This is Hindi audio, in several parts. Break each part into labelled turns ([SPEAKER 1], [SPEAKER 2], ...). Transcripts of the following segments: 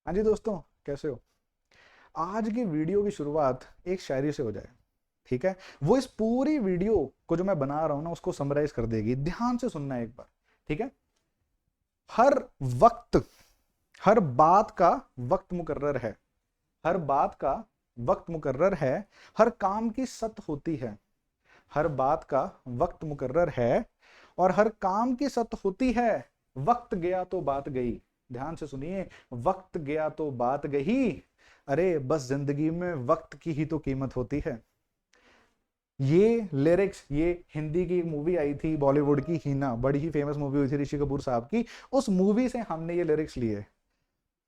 [SPEAKER 1] हाँ जी दोस्तों, कैसे हो। आज की वीडियो की शुरुआत एक शायरी से हो जाए। ठीक है। वो इस पूरी वीडियो को जो मैं बना रहा हूं ना उसको समराइज कर देगी। ध्यान से सुनना है एक बार। ठीक है। हर वक्त, हर बात का वक्त मुकर्रर है। हर बात का वक्त मुकर्रर है। हर काम की सत होती है। हर बात का वक्त मुकर्रर है और हर काम की सत होती है। वक्त गया तो बात गई। ध्यान से सुनिए। वक्त गया तो बात गई। अरे बस जिंदगी में वक्त की ही तो कीमत होती है। ये लिरिक्स, ये हिंदी की मूवी आई थी बॉलीवुड की हीना, बड़ी ही फेमस मूवी हुई थी ऋषि कपूर साहब की। उस मूवी से हमने ये लिरिक्स लिए।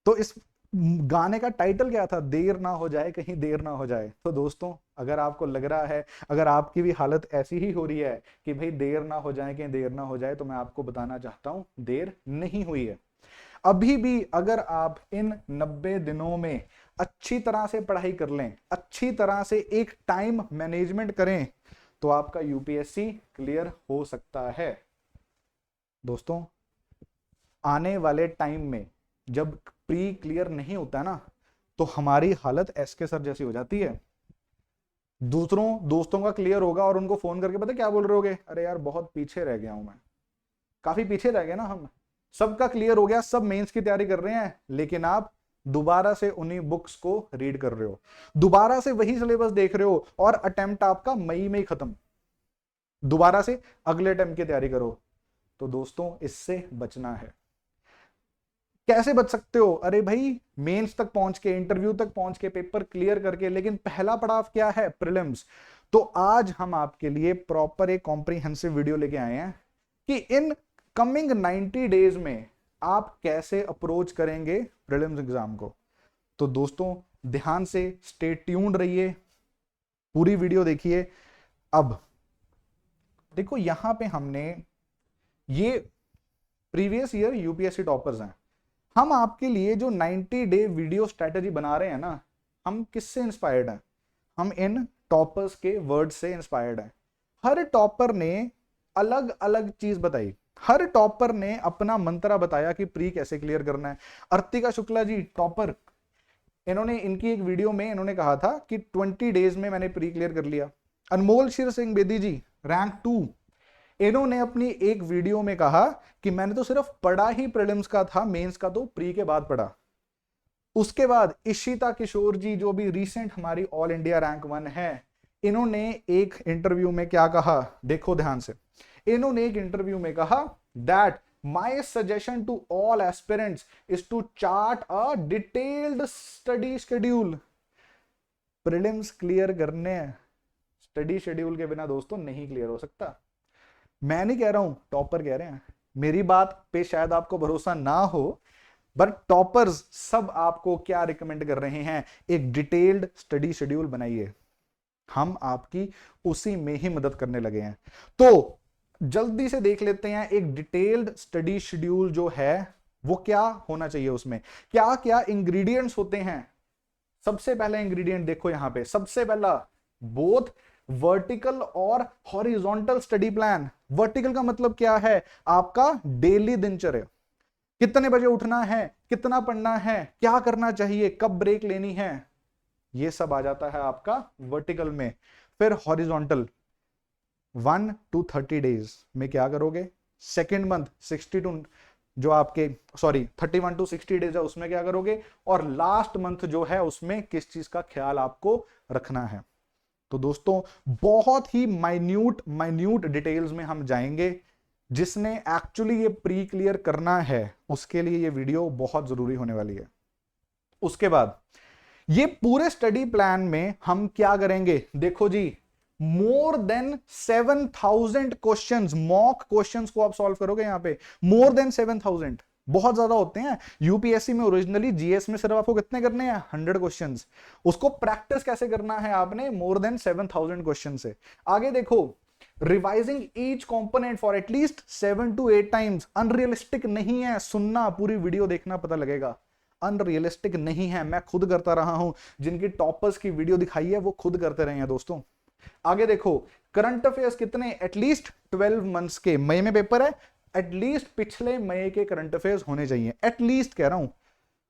[SPEAKER 1] तो इस गाने का टाइटल क्या था? देर ना हो जाए, कहीं देर ना हो जाए। तो दोस्तों, अगर आपको लग रहा है, अगर आपकी भी हालत ऐसी ही हो रही है कि भाई देर ना हो जाए, कहीं देर ना हो जाए, तो मैं आपको बताना चाहता हूं देर नहीं हुई है। अभी भी अगर आप इन 90 दिनों में अच्छी तरह से पढ़ाई कर लें, अच्छी तरह से एक टाइम मैनेजमेंट करें, तो आपका यूपीएससी क्लियर हो सकता है। दोस्तों, आने वाले टाइम में जब प्री क्लियर नहीं होता ना, तो हमारी हालत एसके सर जैसी हो जाती है। दूसरों दोस्तों का क्लियर होगा और उनको फोन करके पता क्या बोल रहे होगे? अरे यार बहुत पीछे रह गया हूं मैं। काफी पीछे रह गए ना हम। सबका क्लियर हो गया, सब मेंस की तैयारी कर रहे हैं, लेकिन आप दोबारा से उन्हीं बुक्स को रीड कर रहे हो, दोबारा से वही सिलेबस देख रहे हो और अटेम्प्ट आपका मई में ही खत्म। दोबारा से अगले अटेम्प्ट की तैयारी करो। तो दोस्तों, इससे बचना है। कैसे बच सकते हो? अरे भाई, मेंस तक पहुंच के, इंटरव्यू तक पहुंच के, पेपर क्लियर करके, लेकिन पहला पड़ाव क्या है? प्रीलिम्स। तो आज हम आपके लिए प्रॉपर एक कॉम्प्रिहेंसिव वीडियो लेके आए हैं कि इन कमिंग 90 डेज में आप कैसे अप्रोच करेंगे प्रीलिम्स एग्जाम को। तो दोस्तों, ध्यान से स्टे ट्यून्ड रहिए, पूरी वीडियो देखिए। अब देखो, यहां पे हमने ये प्रीवियस ईयर यूपीएससी टॉपर्स हैं। हम आपके लिए जो 90 डे वीडियो स्ट्रेटेजी बना रहे हैं ना, हम किससे इंस्पायर्ड हैं? हम इन टॉपर्स के वर्ड से इंस्पायर्ड हैं। हर टॉपर ने अलग अलग चीज बताई। हर टॉपर ने अपना मंत्रा बताया कि प्री कैसे क्लियर करना है। अर्तिका शुक्ला जी टॉपर, इन्होंने इनकी एक वीडियो में इन्होंने कहा था कि 20 डेज में मैंने प्री क्लियर कर लिया। अनमोल शिर सिंह बेदी जी रैंक 2, इन्होंने अपनी एक वीडियो में कहा कि मैंने तो सिर्फ पढ़ा ही प्रीलिम्स का था, मेंस का तो प्री के बाद पढ़ा। उसके बाद इशिता किशोर जी, जो भी रिसेंट हमारी ऑल इंडिया रैंक 1 है, इन्होंने एक इंटरव्यू में क्या कहा? देखो ध्यान से। इन्होंने एक इंटरव्यू में कहा that my suggestion to all aspirants is to chart a detailed study schedule. Prelims clear करने स्टडी शेड्यूल के बिना दोस्तों नहीं क्लियर हो सकता। मैं नहीं कह रहा हूं, टॉपर कह रहे हैं। मेरी बात पे शायद आपको भरोसा ना हो, बट टॉपर्स सब आपको क्या रिकमेंड कर रहे हैं? एक डिटेल्ड स्टडी शेड्यूल बनाइए। हम आपकी उसी में ही मदद करने लगे हैं। तो जल्दी से देख लेते हैं एक डिटेल्ड स्टडी शेड्यूल जो है वो क्या होना चाहिए, उसमें क्या क्या इंग्रेडिएंट्स होते हैं। सबसे पहला इंग्रेडिएंट देखो यहां पे, सबसे पहला, बोथ वर्टिकल और हॉरिजॉन्टल स्टडी प्लान। वर्टिकल का मतलब क्या है? आपका डेली दिनचर्या, कितने बजे उठना है, कितना पढ़ना है, क्या करना चाहिए, कब ब्रेक लेनी है, ये सब आ जाता है आपका वर्टिकल में। फिर हॉरिजॉन्टल, 1 to 30 डेज में क्या करोगे? सेकेंड मंथ 60 टू, जो आपके, सॉरी 31 to 60 डेज है, उसमें क्या करोगे? और लास्ट मंथ जो है उसमें किस चीज का ख्याल आपको रखना है। तो दोस्तों, बहुत ही माइन्यूट माइन्यूट डिटेल्स में हम जाएंगे। जिसने एक्चुअली ये प्री क्लियर करना है उसके लिए ये वीडियो बहुत जरूरी होने वाली है। उसके बाद ये पूरे स्टडी प्लान में हम क्या करेंगे? देखो जी, more than 7,000 questions, mock questions को आप सॉल्व करोगे यहां पे। मोर देन 7,000 बहुत ज्यादा होते हैं। यूपीएससी में ओरिजिनली जीएस में सिर्फ आपको कितने करने हैं? 100 क्वेश्चंस। उसको प्रैक्टिस कैसे करना है आपने? मोर देन 7,000 क्वेश्चन से। आगे देखो, revising each component for at least 7 to 8 times. Unrealistic नहीं है, सुनना, पूरी वीडियो देखना, पता लगेगा। अनरियलिस्टिक नहीं है, मैं खुद करता रहा हूं। जिनकी टॉपर्स की वीडियो दिखाई है वो खुद करते रहे हैं दोस्तों। आगे देखो, करंट अफेयर्स कितने? एटलीस्ट 12 मंथ्स के। मई में पेपर है, एटलीस्ट पिछले मई के करंट अफेयर्स होने चाहिए, एटलीस्ट कह रहा हूं।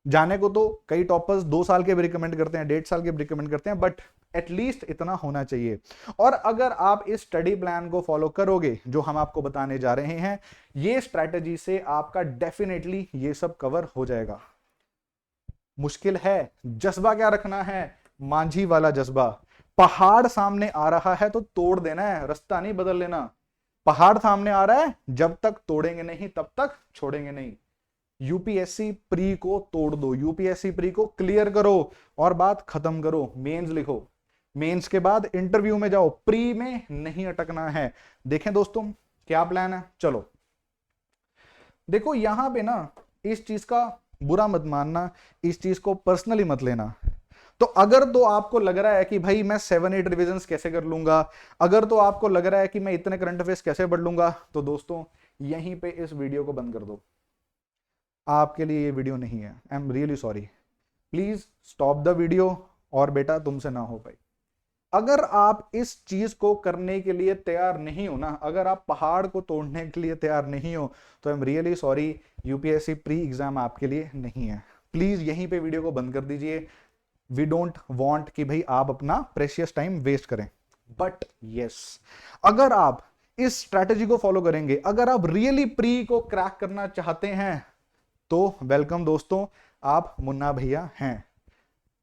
[SPEAKER 1] जाने को तो कई टॉपर्स 2 साल के भी रिकमेंड करते हैं, 1.5 साल के भी रिकमेंड करते हैं, बट एटलीस्ट इतना होना चाहिए। और अगर आप इस स्टडी प्लान को फॉलो करोगे जो हम आपको बताने जा रहे हैं, ये स्ट्रैटेजी से आपका डेफिनेटली ये सब कवर हो जाएगा। मुश्किल है, जज्बा क्या रखना है, मांझी वाला जज्बा। पहाड़ सामने आ रहा है तो तोड़ देना है, रास्ता नहीं बदल लेना। पहाड़ सामने आ रहा है, जब तक तोड़ेंगे नहीं तब तक छोड़ेंगे नहीं। यूपीएससी प्री को तोड़ दो, यूपीएससी प्री को क्लियर करो और बात खत्म करो। मेंस लिखो, मेंस के बाद इंटरव्यू में जाओ, प्री में नहीं अटकना है। देखें दोस्तों क्या प्लान है, चलो देखो यहां पे ना, इस चीज का बुरा मत मानना, इस चीज को पर्सनली मत लेना। तो अगर तो आपको लग रहा है कि भाई मैं 7-8 रिविजन्स कैसे कर लूंगा, अगर तो आपको लग रहा है कि मैं इतने करंट अफेयर्स कैसे पढ़ लूंगा, तो दोस्तों यहीं पे इस वीडियो को बंद कर दो। आपके लिए ये वीडियो नहीं है, I am really sorry. Please stop the video, और बेटा तुमसे ना हो पाई। अगर आप इस चीज को करने के लिए तैयार नहीं हो ना, अगर आप पहाड़ को तोड़ने के लिए तैयार नहीं हो, तो I am really sorry, UPSC pre exam आपके लिए नहीं है। प्लीज यहीं पे वीडियो को बंद कर दीजिए। वी डोंट वांट कि भाई आप अपना प्रेशियस टाइम वेस्ट करें। बट यस, अगर आप इस स्ट्रैटेजी को फॉलो करेंगे, अगर आप रियली प्री को क्रैक करना चाहते हैं, तो वेलकम दोस्तों, आप मुन्ना भैया हैं।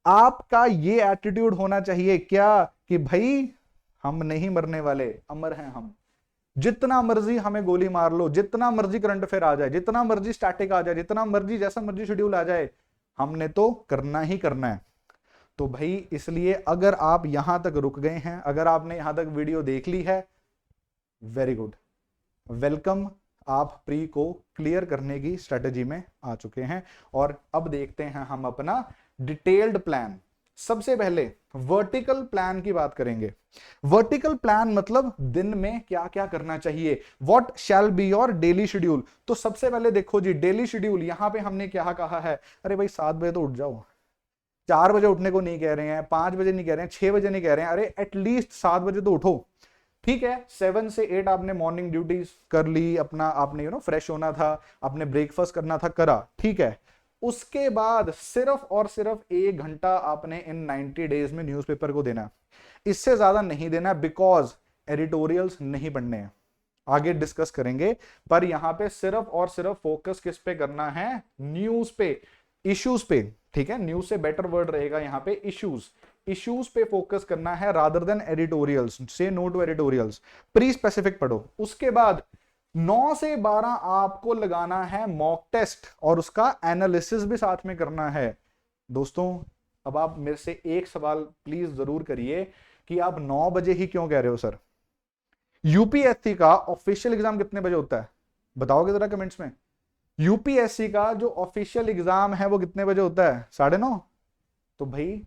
[SPEAKER 1] आपका ये एटीट्यूड होना चाहिए क्या, कि भाई हम नहीं मरने वाले, अमर हैं हम। जितना मर्जी हमें गोली मार लो, जितना मर्जी करंट अफेयर आ जाए, जितना मर्जी स्टैटिक आ जाए, जितना मर्जी जैसा मर्जी शेड्यूल आ जाए, हमने तो करना ही करना है। तो भाई इसलिए अगर आप यहां तक रुक गए हैं, अगर आपने यहां तक वीडियो देख ली है, वेरी गुड, वेलकम। आप प्री को क्लियर करने की स्ट्रेटेजी में आ चुके हैं। और अब देखते हैं हम अपना डिटेल्ड प्लान। सबसे पहले वर्टिकल प्लान की बात करेंगे। वर्टिकल प्लान मतलब दिन में क्या क्या करना चाहिए, what shall be your daily schedule. तो सबसे पहले देखो जी, डेली शेड्यूल यहां पे हमने क्या कहा है, अरे भाई 7 बजे तो उठ जाओ। 4 बजे उठने को नहीं कह रहे हैं, 5 बजे नहीं कह रहे हैं, 6 बजे नहीं कह रहे हैं, अरे एटलीस्ट 7 बजे तो उठो। ठीक है, 7 से 8 आपने मॉर्निंग ड्यूटीज कर ली अपना, आपने फ्रेश होना था, आपने ब्रेकफास्ट करना था, करा, ठीक है। उसके बाद सिर्फ और सिर्फ 1 घंटा आपने इन 90 डेज में न्यूज़पेपर को देना, इससे ज्यादा नहीं देना, बिकॉज एडिटोरियल्स नहीं पढ़ने हैं, आगे डिस्कस करेंगे। पर यहां पे सिर्फ और सिर्फ फोकस किस पे करना है, न्यूज पे, इश्यूज पे। ठीक है, न्यूज से बेटर वर्ड रहेगा यहां पे इश्यूज, इश्यूज पे फोकस करना है rather than editorials. Say no to editorials, pre specific पढ़ो। उसके बाद 9 से 12 आपको लगाना है मॉक टेस्ट, और उसका एनालिसिस भी साथ में करना है। दोस्तों अब आप मेरे से एक सवाल प्लीज जरूर करिए कि आप 9 बजे ही क्यों कह रहे हो सर। यूपीएससी का ऑफिशियल एग्जाम कितने बजे होता है, बताओगे जरा कमेंट्स में। यूपीएससी का जो ऑफिशियल एग्जाम है वो कितने बजे होता है, 9:30। तो भाई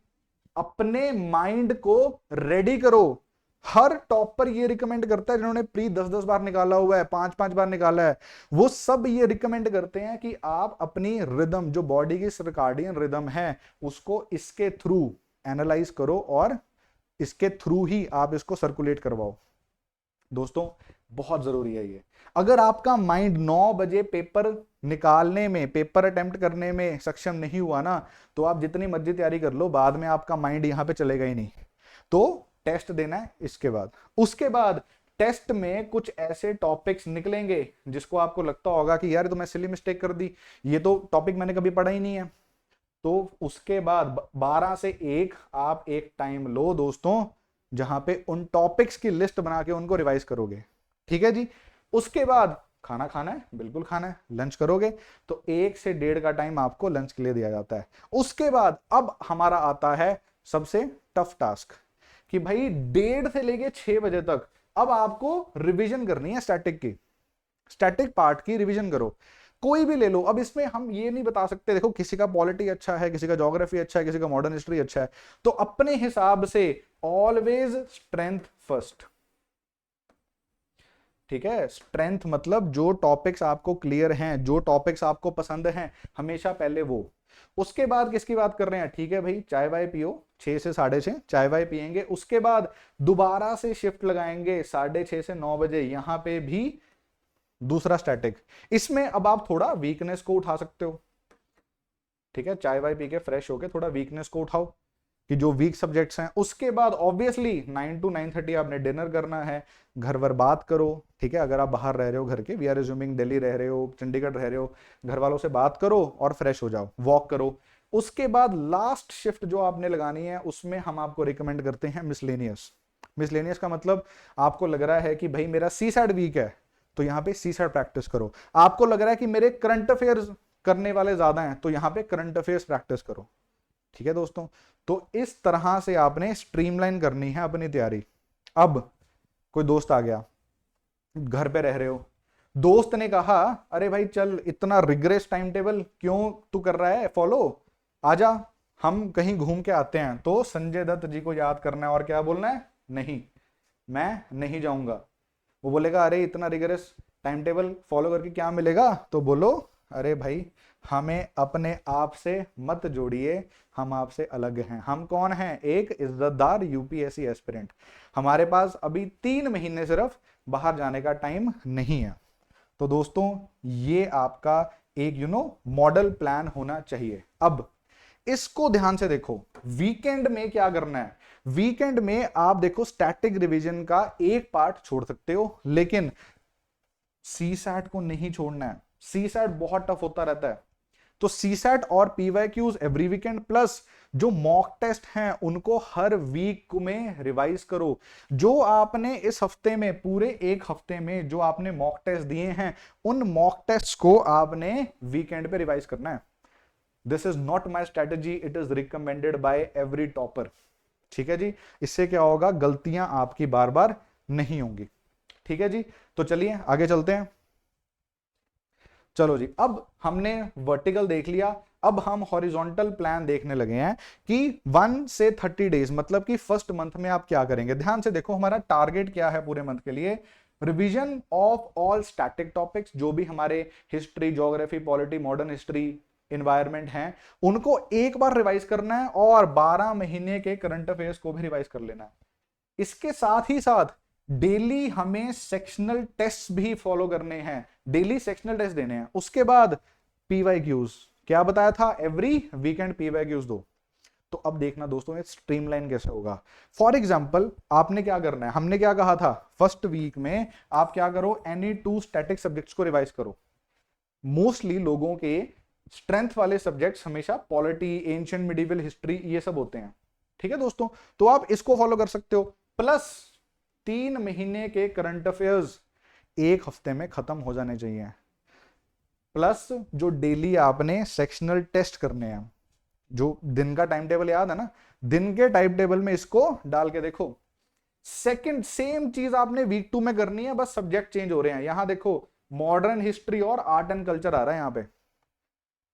[SPEAKER 1] अपने माइंड को रेडी करो। हर टॉपर ये रिकमेंड करता है, जिन्होंने प्री 10-10 बार निकाला हुआ है, 5-5 बार निकाला है, वो सब ये रिकमेंड करते हैं कि आप अपनी रिदम, जो बॉडी की सर्काडियन रिदम है, उसको इसके थ्रू एनालाइज करो और इसके थ्रू ही आप इसको सर्कुलेट करवाओ। दोस्तों बहुत जरूरी है ये। अगर आपका माइंड 9 बजे पेपर निकालने में, पेपर अटेम्प्ट करने में सक्षम नहीं हुआ ना, तो आप जितनी मर्जी तैयारी कर लो, बाद में आपका माइंड यहां पे चलेगा ही नहीं। तो टेस्ट देना है इसके बाद। उसके बाद टेस्ट में कुछ ऐसे टॉपिक्स निकलेंगे जिसको आपको लगता होगा कि यार तो मैं सिली मिस्टेक कर दी, ये तो टॉपिक मैंने कभी पढ़ा ही नहीं है। तो उसके बाद 12 से 1 आप एक टाइम लो दोस्तों, जहां पे उन टॉपिक्स की लिस्ट बना के उनको रिवाइज करोगे। ठीक है जी। उसके बाद खाना खाना है, बिल्कुल खाना है, लंच करोगे, तो 1 से 1.5 का टाइम आपको लंच के लिए दिया जाता है। उसके बाद अब हमारा आता है सबसे टफ टास्क, कि भाई 1:30 से लेके 6 बजे तक अब आपको रिवीजन करनी है स्टैटिक की, स्टैटिक पार्ट की रिवीजन करो। कोई भी ले लो, अब इसमें हम ये नहीं बता सकते, देखो किसी का पॉलिटी अच्छा है, किसी का ज्योग्राफी अच्छा है, किसी का मॉडर्न हिस्ट्री अच्छा है, तो अपने हिसाब से ऑलवेज स्ट्रेंथ फर्स्ट। ठीक है, स्ट्रेंथ मतलब जो टॉपिक्स आपको क्लियर हैं, जो टॉपिक्स आपको पसंद हैं, हमेशा पहले वो। उसके बाद किसकी बात कर रहे हैं, ठीक है भाई चाय वाय पियो, 6 से 6:30 चाय वाय पियेंगे। उसके बाद दोबारा से शिफ्ट लगाएंगे 6:30 से 9 बजे, यहां पे भी दूसरा स्टैटिक। इसमें अब आप थोड़ा वीकनेस को उठा सकते हो, ठीक है, चाय वाय पी के फ्रेश होके थोड़ा वीकनेस को उठाओ कि जो वीक सब्जेक्ट्स हैं। उसके बाद ऑब्वियसली 9 to 9:30 आपने डिनर करना है, घर वर बात करो, ठीक है, अगर आप बाहर रह रहे हो घर के, वी आर एज्यूमिंग दिल्ली रह रहे हो, चंडीगढ़ रह रहे हो, घर वालों से बात करो और फ्रेश हो जाओ, वॉक करो। उसके बाद लास्ट शिफ्ट जो आपने लगानी है उसमें हम आपको रिकमेंड करते हैं मिसलेनियस। मिसलेनियस का मतलब आपको लग रहा है कि भाई मेरा सी सैट वीक है तो यहां पे सी सैट प्रैक्टिस करो, आपको लग रहा है कि मेरे करंट अफेयर्स करने वाले ज्यादा हैं तो यहां पे करंट अफेयर्स प्रैक्टिस करो। ठीक है दोस्तों, तो इस तरह से आपने स्ट्रीमलाइन करनी है अपनी तैयारी। अब कोई दोस्त आ गया, घर पे रह रहे हो, दोस्त ने कहा अरे भाई चल इतना रिग्रेस टाइम टेबल क्यों तू कर रहा है फॉलो, आजा हम कहीं घूम के आते हैं। तो संजय दत्त जी को याद करना है और क्या बोलना है, नहीं मैं नहीं जाऊंगा। वो बोलेगा अरे इतना रिगरस टाइम टेबल फॉलो करके क्या मिलेगा, तो बोलो अरे भाई हमें अपने आप से मत जोड़िए, हम आपसे अलग हैं। हम कौन हैं, एक इज्जतदार यूपीएससी एस्पिरेंट। हमारे पास अभी 3 महीने सिर्फ बाहर जाने का टाइम नहीं है। तो दोस्तों ये आपका एक मॉडल प्लान होना चाहिए। अब इसको ध्यान से देखो, वीकेंड में क्या करना है। वीकेंड में आप देखो स्टैटिक रिवीजन का एक पार्ट छोड़ सकते हो, लेकिन सी सैट को नहीं छोड़ना है। सी सैट बहुत टफ होता रहता है, तो सी सैट और पीवाईक्यूज एवरी वीकेंड, प्लस जो मॉक टेस्ट हैं उनको हर वीक में रिवाइज करो। जो आपने इस हफ्ते में, पूरे एक हफ्ते में जो आपने मॉक टेस्ट दिए हैं, उन मॉक टेस्ट को आपने वीकेंड पे रिवाइज करना है। This is not my strategy, it is recommended by every topper. ठीक है जी, इससे क्या होगा, गलतियां आपकी बार बार नहीं होंगी। ठीक है जी, तो चलिए आगे चलते हैं। चलो जी, अब हमने वर्टिकल देख लिया, अब हम हॉरिजॉन्टल प्लान देखने लगे हैं कि 1 से 30 डेज, मतलब कि फर्स्ट मंथ में आप क्या करेंगे। ध्यान से देखो हमारा टारगेट क्या है पूरे मंथ के लिए, revision of all static topics, जो भी हमारे history, geography, polity, modern history, environment हैं, उनको एक बार रिवाइज करना है और 12 महीने के करंट अफेयर्स को भी रिवाइज कर लेना है। इसके साथ ही साथ डेली हमें सेक्शनल टेस्ट भी फॉलो करने हैं, डेली सेक्शनल टेस्ट देने हैं। उसके बाद पीवाईक्यूज, क्या बताया था, एवरी वीकेंड पीवाईक्यूज दो। तो अब देखना दोस्तों ये स्ट्रीमलाइन कैसे होगा। फॉर एग्जाम्पल आपने क्या करना है, हमने क्या कहा था, फर्स्ट वीक में आप क्या करो, एनी 2 स्टैटिक सब्जेक्ट्स को रिवाइज करो। मोस्टली लोगों के स्ट्रेंथ वाले सब्जेक्ट्स हमेशा पॉलिटी, एंशिएंट मिडिवल हिस्ट्री, ये सब होते हैं। ठीक है दोस्तों, तो आप इसको फॉलो कर सकते हो। प्लस 3 महीने के करंट अफेयर्स एक हफ्ते में खत्म हो जाने चाहिए। प्लस जो डेली आपने सेक्शनल टेस्ट करने हैं, जो दिन का टाइम टेबल याद है ना, दिन के टाइम टेबल में इसको डाल के देखो। सेकंड सेम चीज आपने वीक 2 में करनी है, बस सब्जेक्ट चेंज हो रहे हैं। यहां देखो मॉडर्न हिस्ट्री और आर्ट एंड कल्चर आ रहा है यहां पे।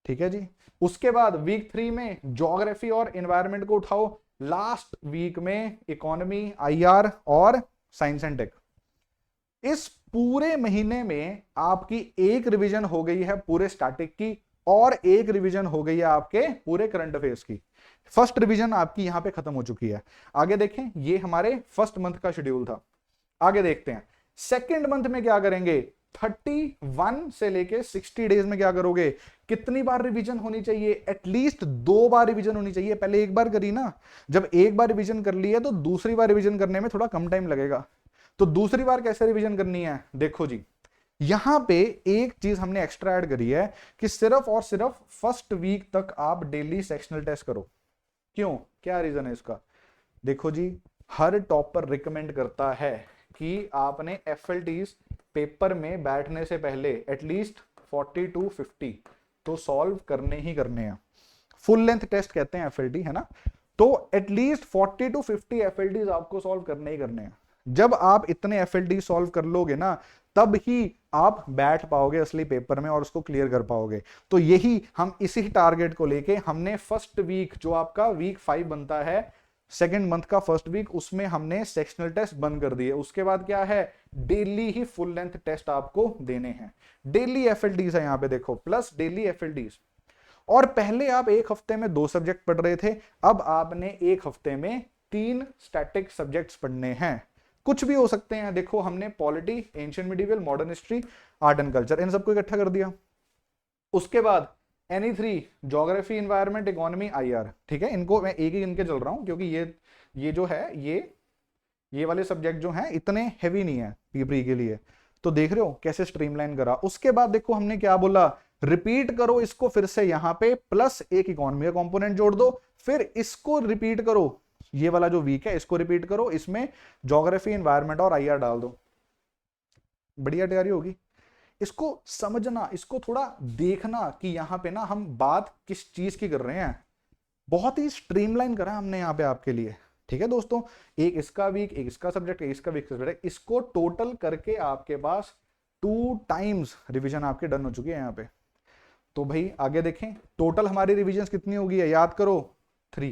[SPEAKER 1] ठीक है जी, उसके बाद वीक 3 में ज्योग्राफी और एनवायरनमेंट को उठाओ, लास्ट वीक में इकोनॉमी, आईआर और साइंस एंड टेक। इस पूरे महीने में आपकी एक रिवीजन हो गई है पूरे स्टैटिक की, और एक रिवीजन हो गई है आपके पूरे करंट अफेयर्स की। फर्स्ट रिवीजन आपकी यहां पे खत्म हो चुकी है। आगे देखें, ये हमारे फर्स्ट मंथ का शेड्यूल था। आगे देखते हैं सेकेंड मंथ में क्या करेंगे। 31 से लेके 60 डेज में क्या करोगे, कितनी बार रिवीजन होनी चाहिए, एटलीस्ट 2 बार रिवीजन होनी चाहिए। पहले एक बार करी ना, जब एक बार रिवीजन कर ली है तो दूसरी बार रिवीजन करने में थोड़ा कम टाइम लगेगा। तो दूसरी बार कैसे रिवीजन करनी है, देखो जी, यहां पे एक चीज हमने एक्स्ट्रा ऐड करी है कि सिर्फ और सिर्फ फर्स्ट वीक तक आप डेली सेक्शनल टेस्ट करो। क्यों, क्या रीजन है इसका, देखो जी, हर टॉपर रिकमेंड करता है कि आपने एफएलटीज पेपर में बैठने से पहले एटलीस्ट 40 to 50 तो सॉल्व करने ही करने हैं। फुल लेंथ टेस्ट कहते हैं एफएलटी, है ना, तो एटलीस्ट 40 to 50 एफएलटीज आपको सॉल्व करने ही करने हैं। जब आप इतने एफएलटी सॉल्व कर लोगे ना, तब ही आप बैठ पाओगे असली पेपर में और उसको क्लियर कर पाओगे। तो यही हम इसी टारगेट को लेके हमने फर्स्ट वीक, जो आपका वीक 5 बनता है, सेकेंड मंथ का फर्स्ट वीक, उसमें हमने सेक्शनल टेस्ट बंद कर दिए। उसके बाद क्या है, डेली ही फुल लेंथ टेस्ट आपको देने हैं। डेली एफएलटीज है यहां पे देखो, प्लस डेली एफएलटीज। और पहले आप एक हफ्ते में 2 सब्जेक्ट पढ़ रहे थे, अब आपने एक हफ्ते में 3 स्टैटिक सब्जेक्ट्स पढ़ने हैं। कुछ भी हो सकते हैं, देखो हमने polity, ancient medieval, modern history, art and culture, इन सबको इकट्ठा कर दिया। उसके बाद any three, geography, environment, economy, I R, ठीक है। इनको मैं एक ही गिन के चल रहा हूं क्योंकि ये जो है ये वाले सब्जेक्ट जो हैं इतने हैवी नहीं है प्री के लिए। तो देख रहे हो कैसे स्ट्रीमलाइन करा। उसके बाद देखो हमने क्या बोला, रिपीट करो इसको फिर से यहां पे, प्लस एक इकोनॉमी का कंपोनेंट जोड़ दो, फिर इसको रिपीट करो, ये वाला जो वीक है इसको रिपीट करो, इसमें ज्योग्राफी, एनवायरनमेंट और आईआर डाल दो, बढ़िया तैयारी होगी। इसको समझना, इसको थोड़ा देखना कि यहां पे ना हम बात किस चीज की कर रहे हैं। बहुत ही स्ट्रीमलाइन करा हमने यहां पे आपके लिए, ठीक है दोस्तों। एक इसका वीक, एक इसका सब्जेक्ट, एक इसका वीक सब्जेक्ट, इसको टोटल करके आपके पास 2 टाइम्स रिवीजन आपके डन हो चुकी है यहां पे। तो भाई आगे देखें, टोटल हमारी रिवीजन कितनी होगी है, याद करो 3।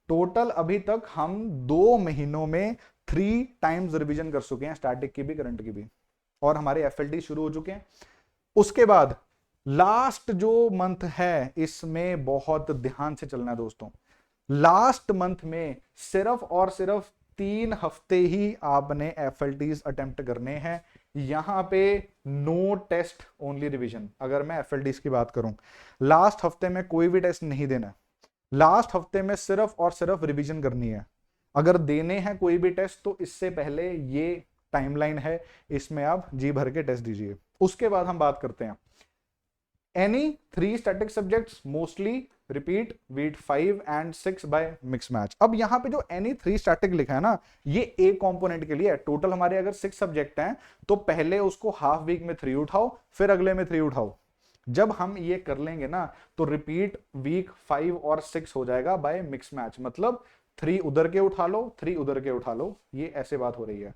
[SPEAKER 1] टोटल अभी तक हम 2 महीनों में 3 टाइम्स रिवीजन कर चुके हैं, स्टैटिक की भी करंट की भी, और हमारे एफएलटी शुरू हो चुके हैं। उसके बाद लास्ट जो मंथ है इसमें बहुत ध्यान से चलना है दोस्तों। लास्ट मंथ में सिर्फ और सिर्फ 3 हफ्ते ही आपने एफएलटीज अटेम्प्ट करने हैं। यहां पे नो टेस्ट ओनली रिवीजन। अगर मैं एफएलटीज की बात करूं, लास्ट हफ्ते में कोई भी टेस्ट नहीं देना, लास्ट हफ्ते में सिर्फ और सिर्फ रिवीजन करनी है। अगर देने हैं कोई भी टेस्ट तो इससे पहले ये टाइमलाइन है, इसमें आप जी भर के टेस्ट दीजिए। उसके बाद हम बात करते हैं any 3 static subjects mostly repeat with 5 and 6 by mix match। अब यहां पे जो any 3 static लिखा है ना, ये एक कंपोनेंट के लिए है। टोटल हमारे अगर 6 सब्जेक्ट हैं तो पहले उसको हाफ वीक में 3 उठाओ, फिर अगले में 3 उठाओ। जब हम ये कर लेंगे ना तो रिपीट वीक 5 और 6 हो जाएगा बाय मिक्स मैच, मतलब 3 उधर के उठा लो, 3 उधर के उठा लो, ये ऐसे बात हो रही है।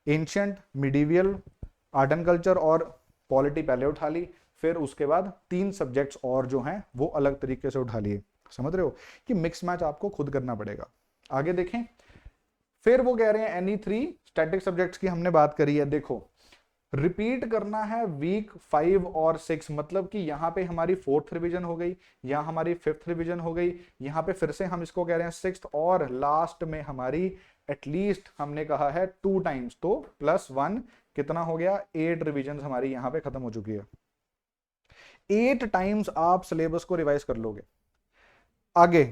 [SPEAKER 1] Ancient, medieval, art and culture और पॉलिटी पहले उठा ली, फिर उसके बाद 3 सब्जेक्ट्स और जो हैं वो अलग तरीके से उठा लिए। समझ रहे हो कि मिक्स मैच आपको खुद करना पड़ेगा। आगे देखें, फिर वो कह रहे हैं एनी 3 स्टैटिक सब्जेक्ट्स की हमने बात करी है। देखो रिपीट करना है वीक 5 और 6, मतलब कि यहां पे हमारी 4th रिवीजन हो गई, यहां हमारी 5th रिवीजन हो गई, यहां पे फिर से हम इसको कह रहे हैं 6th, और लास्ट में हमारी एटलीस्ट हमने कहा है 2 टाइम्स, तो +1 कितना हो गया, 8 रिवीजन हमारी यहां पे खत्म हो चुकी है। 8 टाइम्स आप सिलेबस को रिवाइज कर लोगे। आगे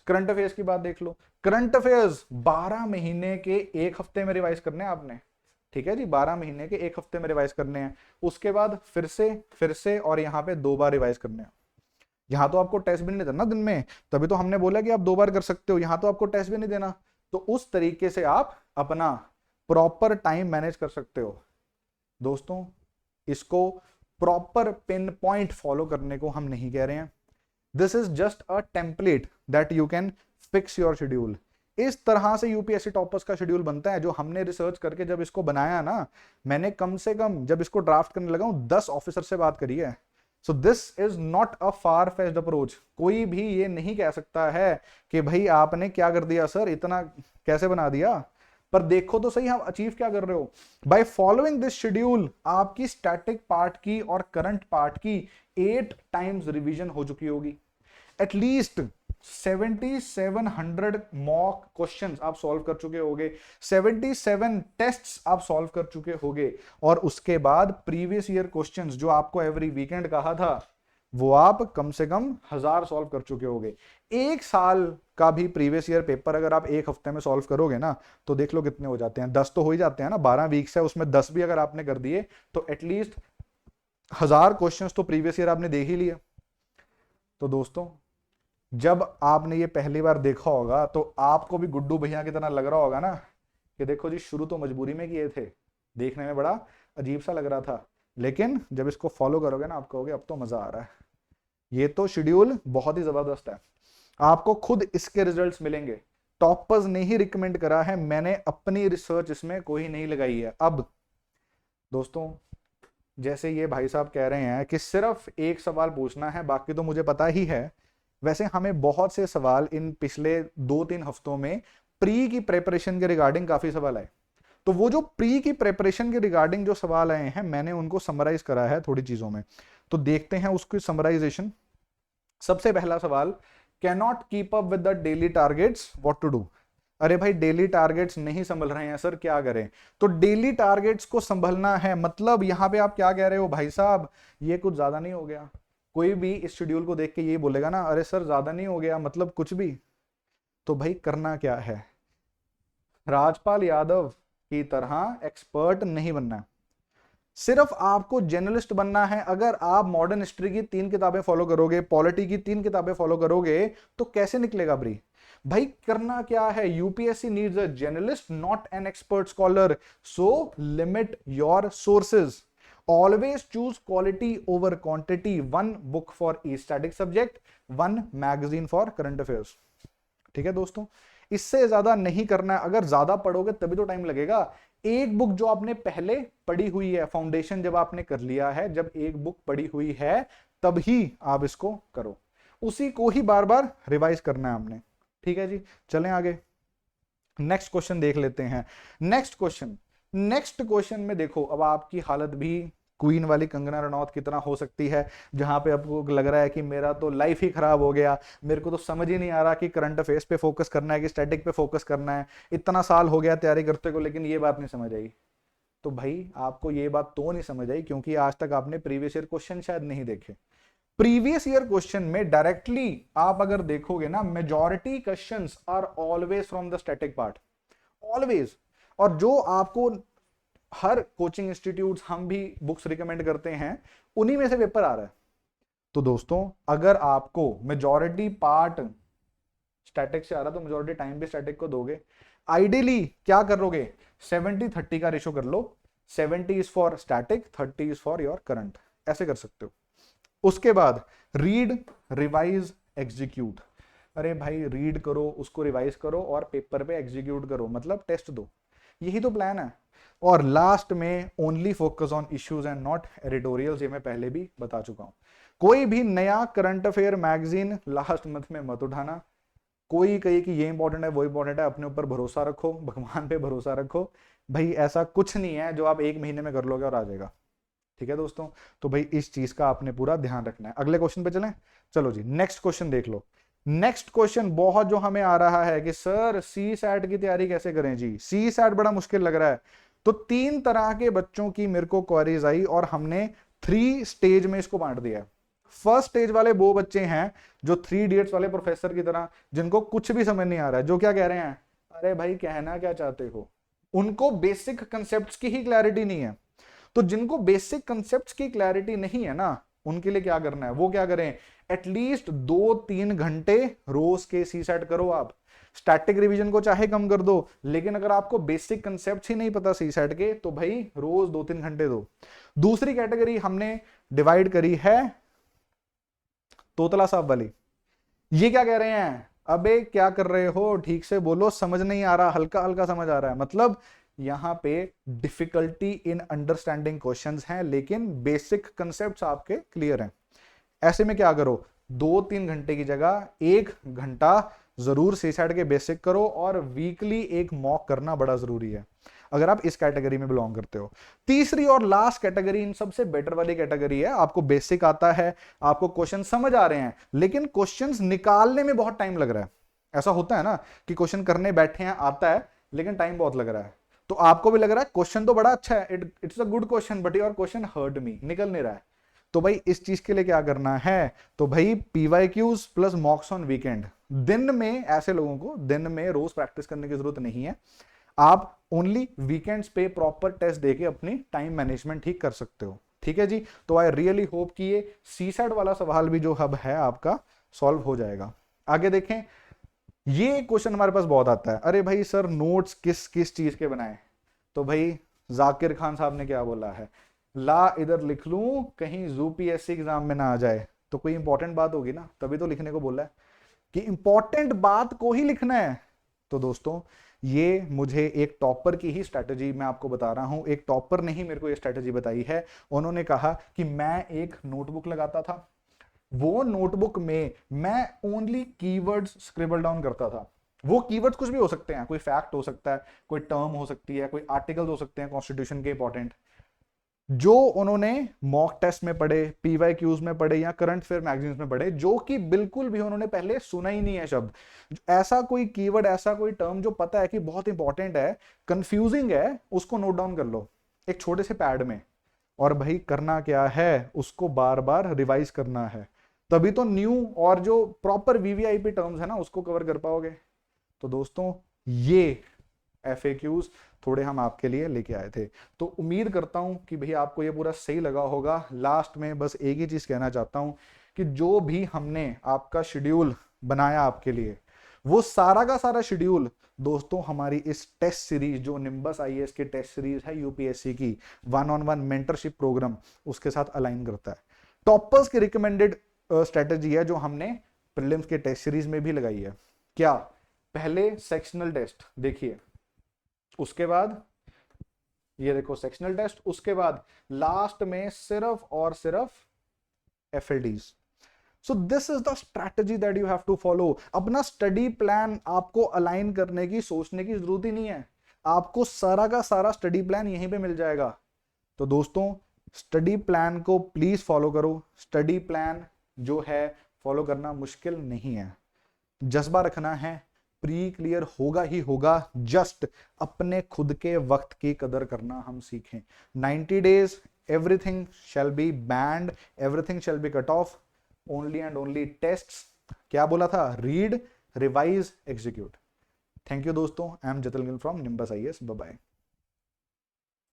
[SPEAKER 1] करंट अफेयर्स की बात देख लो। करंट अफेयर्स 12 महीने के 1 हफ्ते में रिवाइज करने हैं आपने, ठीक है जी, 12 महीने के 1 हफ्ते में रिवाइज करने हैं। उसके बाद फिर से और यहाँ पे 2 बार रिवाइज करने हैं। यहाँ तो आपको टेस्ट भी नहीं देना दिन में, तभी तो हमने बोला कि आप 2 बार कर सकते हो। यहाँ तो आपको टेस्ट भी नहीं देना, तो उस तरीके से आप अपना प्रॉपर टाइम मैनेज कर सकते हो दोस्तों। इसको प्रॉपर पिन पॉइंट फॉलो करने को हम नहीं कह रहे हैं। This is just a template that you can fix your schedule. इस तरह से यूपीएससी टॉपर्स का शेड्यूल बनता है, जो हमने रिसर्च करके जब इसको बनाया ना, मैंने कम से कम जब इसको ड्राफ्ट करने लगा हूं 10 ऑफिसर से बात करी है। सो this is not a far fetched approach. कोई भी ये नहीं कह सकता है कि भाई आपने क्या कर दिया सर, इतना कैसे बना दिया। पर देखो तो सही आप अचीव क्या कर रहे हो। बाय फॉलोइंग दिस शेड्यूल आपकी स्टैटिक पार्ट की और करंट पार्ट की 8 टाइम्स रिवीजन हो चुकी होगी। एटलीस्ट 7700 मॉक क्वेश्चंस आप सॉल्व कर चुके होगे, 77 टेस्ट्स आप सॉल्व कर चुके होगे, और उसके बाद प्रीवियस ईयर क्वेश्चंस जो आपको एवरी वीकेंड कहा था वो आप कम से कम 1000 सॉल्व कर चुके होगे। 1 साल का भी प्रीवियस ईयर पेपर अगर आप 1 हफ्ते में सॉल्व करोगे ना तो देख लो कितने हो जाते हैं, 10 तो हो ही जाते हैं ना। 12 वीक्स है, उसमें 10 भी अगर आपने कर दिए तो एटलीस्ट 1000 क्वेश्चंस तो प्रीवियस ईयर आपने देख ही लिया। तो दोस्तों जब आपने ये पहली बार देखा होगा तो आपको भी गुड्डू भैया की तरह लग रहा होगा ना कि देखो जी शुरू तो मजबूरी में किए थे, देखने में बड़ा अजीब सा लग रहा था, लेकिन जब इसको फॉलो करोगे ना आप कहोगे अब तो मजा आ रहा है। ये तो शेड्यूल बहुत ही जबरदस्त है, आपको खुद इसके रिजल्ट्स मिलेंगे। टॉपर्स ने ही रिकमेंड करा है, मैंने अपनी रिसर्च इसमें कोई नहीं लगाई है। अब दोस्तों जैसे ये भाई साहब कह रहे हैं कि सिर्फ एक सवाल पूछना है, बाकी तो मुझे पता ही है। वैसे हमें बहुत से सवाल इन पिछले 2-3 हफ्तों में प्री की प्रेपरेशन के रिगार्डिंग काफी सवाल आए, तो वो जो प्री की प्रेपरेशन के रिगार्डिंग जो सवाल आए हैं मैंने उनको समराइज करा है थोड़ी चीजों में, तो देखते हैं उसकी समराइजेशन। सबसे पहला सवाल, can not keep up with the daily targets, what to do. अरे भाई डेली टारगेट्स नहीं संभल रहे हैं सर, क्या करें। तो डेली टारगेट्स को संभलना है, मतलब यहां पे आप क्या कह रहे हो भाई साहब ये कुछ ज्यादा नहीं हो गया, कोई भी इस शेड्यूल को देख के ये बोलेगा ना, अरे सर ज्यादा नहीं हो गया, मतलब कुछ भी, तो भाई करना क्या है, राजपाल यादव की तरह एक्सपर्ट नहीं बनना है, सिर्फ आपको जर्नलिस्ट बनना है। अगर आप मॉडर्न हिस्ट्री की 3 किताबें फॉलो करोगे, पॉलिटी की 3 किताबें फॉलो करोगे, तो कैसे निकलेगा ब्री? भाई करना क्या है, UPSC needs a journalist not an expert scholar, so limit your sources, always choose quality over quantity, 1 book for each static subject, 1 magazine for current affairs. ठीक है दोस्तों, इससे ज्यादा नहीं करना है। अगर ज्यादा पढ़ोगे तभी तो टाइम लगेगा। एक बुक जो आपने पहले पढ़ी हुई है, फाउंडेशन जब आपने कर लिया है, जब एक बुक पढ़ी हुई है तभी आप इसको करो, उसी को ही बार बार रिवाइज करना है आपने। ठीक है जी, चलें आगे, नेक्स्ट क्वेश्चन देख लेते हैं। नेक्स्ट क्वेश्चन में देखो, अब आपकी हालत भी क्वीन वाली कंगना रनौत कितना हो सकती है, जहां पे आपको लग रहा है कि मेरा तो लाइफ ही खराब हो गया, मेरे को तो समझ ही नहीं आ रहा कि करंट अफेयर्स पे फोकस करना है कि स्टैटिक पे फोकस करना है, इतना साल हो गया तैयारी करते को, लेकिन ये बात नहीं समझ आई। तो भाई आपको ये बात तो नहीं समझ आई क्योंकि आज तक आपने प्रीवियस ईयर क्वेश्चन शायद नहीं देखे। प्रीवियस ईयर क्वेश्चन में डायरेक्टली आप अगर देखोगे ना, majority questions are always from the static part, always. और जो आपको हर कोचिंग इंस्टीट्यूट हम भी बुक्स रिकमेंड करते हैं, उन्हीं में से पेपर आ रहा है। तो दोस्तों अगर आपको मेजॉरिटी पार्ट स्टैटिक से आ रहा, तो मेजॉरिटी टाइम भी स्टैटिक को दोगे। आइडियली क्या करोगे, 70-30 का रेशो कर लो, 70 is for static, 30 is for your current, ऐसे कर सकते हो। उसके बाद रीड, रिवाइज, एग्जीक्यूट। अरे भाई रीड करो, उसको रिवाइज करो और पेपर पे एग्जीक्यूट करो, मतलब टेस्ट दो, यही तो प्लान है। और लास्ट में only focus on issues and not editorials, ये मैं पहले भी बता चुका हूं। कोई भी नया current affair magazine last month में मत उठाना, कोई कहे कि ये इंपॉर्टेंट है वो इंपॉर्टेंट है, अपने ऊपर भरोसा रखो, भगवान पे भरोसा रखो। भाई ऐसा कुछ नहीं है जो आप 1 महीने में कर लोगे और आ जाएगा। ठीक है दोस्तों, तो भाई इस चीज का आपने पूरा ध्यान रखना है। अगले क्वेश्चन पे चलें, चलो जी नेक्स्ट क्वेश्चन देख लो। नेक्स्ट क्वेश्चन बहुत जो हमें आ रहा है कि सर सी सैट की तैयारी कैसे करें जी, सी सैट बड़ा मुश्किल लग रहा है। तो 3 तरह के बच्चों की मेरे को क्वेरीज आई और हमने 3 स्टेज में इसको बांट दिया है। फर्स्ट स्टेज वाले वो बच्चे हैं जो 3 इडियट्स वाले प्रोफेसर की तरह, जिनको कुछ भी समझ नहीं आ रहा है, जो क्या कह रहे हैं, अरे भाई कहना क्या चाहते हो, उनको बेसिक कंसेप्ट की ही क्लैरिटी नहीं है। तो जिनको बेसिक कंसेप्ट की क्लैरिटी नहीं है ना, उनके लिए क्या करना है, वो क्या करें, एटलीस्ट 2-3 घंटे रोज के सी सेट करो आप। स्टैटिक रिवीजन को चाहे कम कर दो, लेकिन अगर आपको बेसिक कंसेप्ट ही नहीं पता सी सेट के, तो भाई रोज 2-3 घंटे दो। दूसरी कैटेगरी हमने डिवाइड करी है तोतला साहब वाली। ये क्या कह रहे हैं, अबे क्या कर रहे हो, ठीक से बोलो, समझ नहीं आ रहा, हल्का हल्का समझ आ रहा है, मतलब यहां पे डिफिकल्टी इन अंडरस्टैंडिंग क्वेश्चंस हैं, लेकिन बेसिक कंसेप्ट्स आपके क्लियर हैं। ऐसे में क्या करो, 2-3 घंटे की जगह 1 घंटा जरूर सी सेट के बेसिक करो, और वीकली एक मॉक करना बड़ा जरूरी है अगर आप इस कैटेगरी में बिलोंग करते हो। तीसरी और लास्ट कैटेगरी इन सबसे बेटर वाली कैटेगरी है, आपको बेसिक आता है, आपको क्वेश्चन समझ आ रहे हैं, लेकिन क्वेश्चंस निकालने में बहुत टाइम लग रहा है। ऐसा होता है ना कि क्वेश्चन करने बैठे हैं, आता है, लेकिन टाइम बहुत लग रहा है। तो आपको भी लग रहा है क्वेश्चन तो बड़ा अच्छा है, it's a good question, but your question hurt me, निकल नहीं रहा है। तो भाई इस चीज के लिए क्या करना है, तो भाई पीवाईक्यूज प्लस मॉक्स ऑन वीकेंड। दिन में ऐसे लोगों को दिन में रोज प्रैक्टिस करने की जरूरत नहीं है, आप ओनली वीकेंड्स पे प्रॉपर टेस्ट देके अपनी टाइम मैनेजमेंट ठीक कर सकते हो। ठीक है जी, तो आई रियली होप कि ये सी सेट वाला सवाल भी जो हब है आपका सॉल्व हो जाएगा। आगे देखें, ये क्वेश्चन हमारे पास बहुत आता है, अरे भाई सर नोट्स किस किस चीज के बनाए। तो भाई जाकिर खान साहब ने क्या बोला है, ला इधर लिख लूं कहीं यूपीएससी एग्जाम में ना आ जाए, तो कोई इंपॉर्टेंट बात होगी ना, तभी तो लिखने को बोला है कि इंपॉर्टेंट बात को ही लिखना है। तो दोस्तों ये मुझे एक टॉपर की ही स्ट्रैटेजी मैं आपको बता रहा हूं, एक टॉपर ने ही मेरे को ये स्ट्रैटेजी बताई है। उन्होंने कहा कि मैं एक नोटबुक लगाता था, वो नोटबुक में मैं ओनली कीवर्ड्स स्क्रिबल डाउन करता था। वो कीवर्ड्स कुछ भी हो सकते हैं, कोई फैक्ट हो सकता है, कोई टर्म हो सकती है, कोई आर्टिकल्स हो सकते हैं कॉन्स्टिट्यूशन के इंपॉर्टेंट, जो उन्होंने मॉक टेस्ट में पढ़े, पीवाईक्यूज में पढ़े, या करंट अफेयर मैगजीन्स में पढ़े, जो कि बिल्कुल भी उन्होंने पहले सुना ही नहीं है शब्द। ऐसा कोई कीवर्ड, ऐसा कोई टर्म जो पता है कि बहुत इंपॉर्टेंट है, कंफ्यूजिंग है, उसको नोट डाउन कर लो एक छोटे से पैड में। और भाई करना क्या है, उसको बार बार रिवाइज करना है, तभी तो न्यू और जो प्रॉपर वीवीआईपी टर्म्स है ना उसको कवर कर पाओगे। तो दोस्तों ये FAQs थोड़े हम आपके लिए लेके आए थे। तो उम्मीद करता हूं कि भैया आपको ये पूरा सही लगा होगा। लास्ट में बस एक ही चीज कहना चाहता हूं कि जो भी हमने आपका शेड्यूल बनाया आपके लिए, वो सारा का सारा शेड्यूल दोस्तों हमारी इस टेस्ट सीरीज जो निम्बस IAS की टेस्ट सीरीज है यूपीएससी की 1-on-1 मेंटरशिप प्रोग्राम, उसके साथ अलाइन करता है। टॉपर्स की रिकमेंडेड स्ट्रेटेजी है जो हमने प्रीलिम्स के टेस्ट सीरीज में भी लगाई है। क्या? पहले सेक्शनल टेस्ट देखिए, उसके बाद ये देखो सेक्शनल टेस्ट, उसके बाद लास्ट में सिर्फ और सिर्फ FLDs। So this is the strategy that you have to follow. अपना स्टडी प्लान आपको अलाइन करने की, सोचने की जरूरत ही नहीं है, आपको सारा का सारा स्टडी प्लान यहीं पे मिल जाएगा। तो दोस्तों स्टडी प्लान को प्लीज फॉलो करो। स्टडी प्लान जो है फॉलो करना मुश्किल नहीं है, जज्बा रखना है, प्री क्लियर होगा ही होगा। जस्ट अपने खुद के वक्त की कदर करना हम सीखें। 90 days everything shall be banned, everything shall be cut off, only and only tests. क्या बोला था? Read, revise, execute. Thank you दोस्तों। I am Jatin Gill from Nimbus IAS। Bye bye.